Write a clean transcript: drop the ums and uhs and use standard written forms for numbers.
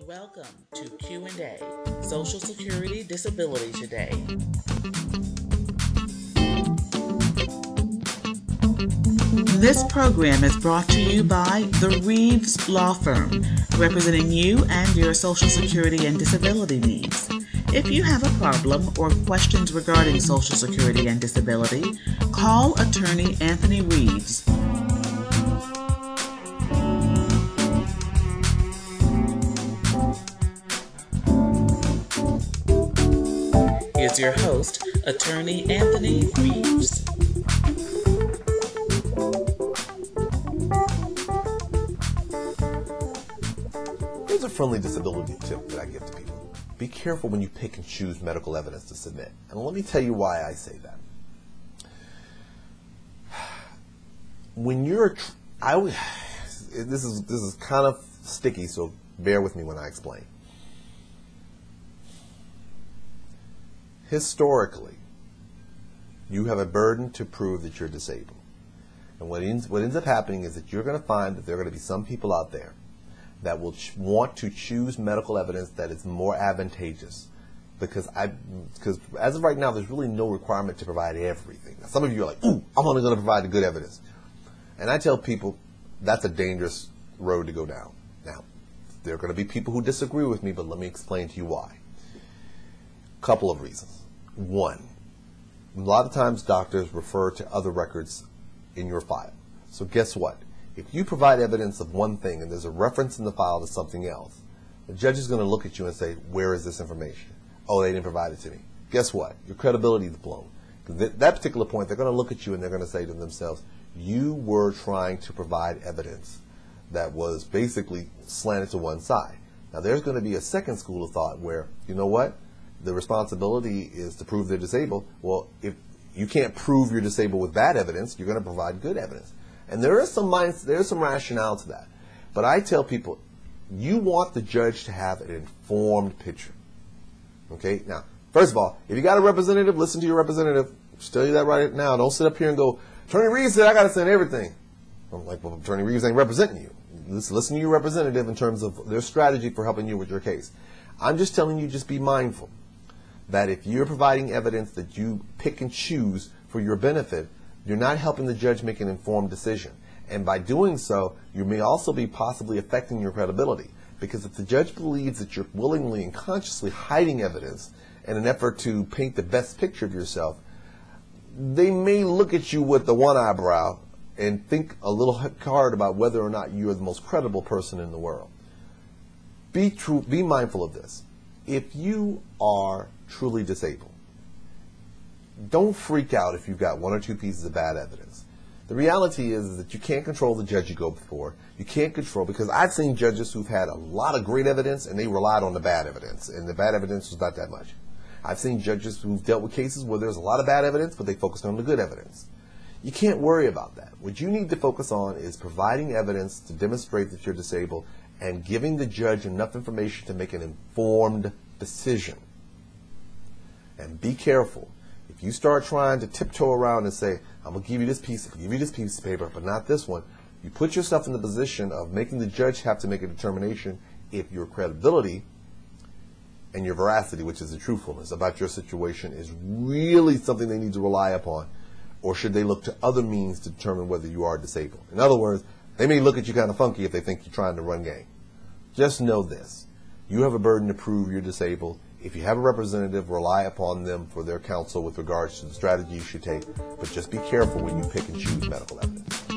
Welcome to Q&A, Social Security Disability Today. This program is brought to you by the Reeves Law Firm, representing you and your Social Security and disability needs. If you have a problem or questions regarding Social Security and disability, call attorney Anthony Reeves. Is your host, attorney Anthony Reeves. Here's a friendly disability tip that I give to people. Be careful when you pick and choose medical evidence to submit. And let me tell you why I say that. When you're, this is kind of sticky, so bear with me when I explain. Historically, you have a burden to prove that you're disabled. And what ends up happening is that you're going to find that there are going to be some people out there that will want to choose medical evidence that is more advantageous. Because as of right now, there's really no requirement to provide everything. Now, some of you are like, ooh, I'm only going to provide the good evidence. And I tell people that's a dangerous road to go down. Now, there are going to be people who disagree with me, but let me explain to you why. Couple of reasons. One, a lot of times doctors refer to other records in your file. So guess what? If you provide evidence of one thing and there's a reference in the file to something else, the judge is going to look at you and say, where is this information? Oh, they didn't provide it to me. Guess what? Your credibility is blown. At that particular point, they're going to look at you and they're going to say to themselves, you were trying to provide evidence that was basically slanted to one side. Now, there's going to be a second school of thought where, you know what? The responsibility is to prove they're disabled. Well, if you can't prove you're disabled with bad evidence, you're going to provide good evidence. And there's some rationale to that. But I tell people, you want the judge to have an informed picture. Okay? Now, first of all, if you got a representative, listen to your representative. Just tell you that right now. Don't sit up here and go, Attorney Reeves said I got to send everything. I'm like, well, Attorney Reeves ain't representing you. Listen to your representative in terms of their strategy for helping you with your case. I'm just telling you, just be mindful that if you're providing evidence that you pick and choose for your benefit, you're not helping the judge make an informed decision. And by doing so, you may also be possibly affecting your credibility. Because if the judge believes that you're willingly and consciously hiding evidence in an effort to paint the best picture of yourself, they may look at you with the one eyebrow and think a little hard about whether or not you're the most credible person in the world. Be mindful of this. If you are truly disabled, don't freak out if you've got one or two pieces of bad evidence. The reality is that you can't control the judge you go before. You can't control, because I've seen judges who've had a lot of great evidence and they relied on the bad evidence, and the bad evidence was not that much. I've seen judges who've dealt with cases where there's a lot of bad evidence, but they focused on the good evidence. You can't worry about that. What you need to focus on is providing evidence to demonstrate that you're disabled and giving the judge enough information to make an informed decision. And be careful. If you start trying to tiptoe around and say, I'm going to give you this piece, I'll give you this piece of paper, but not this one, you put yourself in the position of making the judge have to make a determination if your credibility and your veracity, which is the truthfulness about your situation, is really something they need to rely upon, or should they look to other means to determine whether you are disabled. In other words, they may look at you kind of funky if they think you're trying to run game. Just know this. You have a burden to prove you're disabled. If you have a representative, rely upon them for their counsel with regards to the strategy you should take, but just be careful when you pick and choose medical evidence.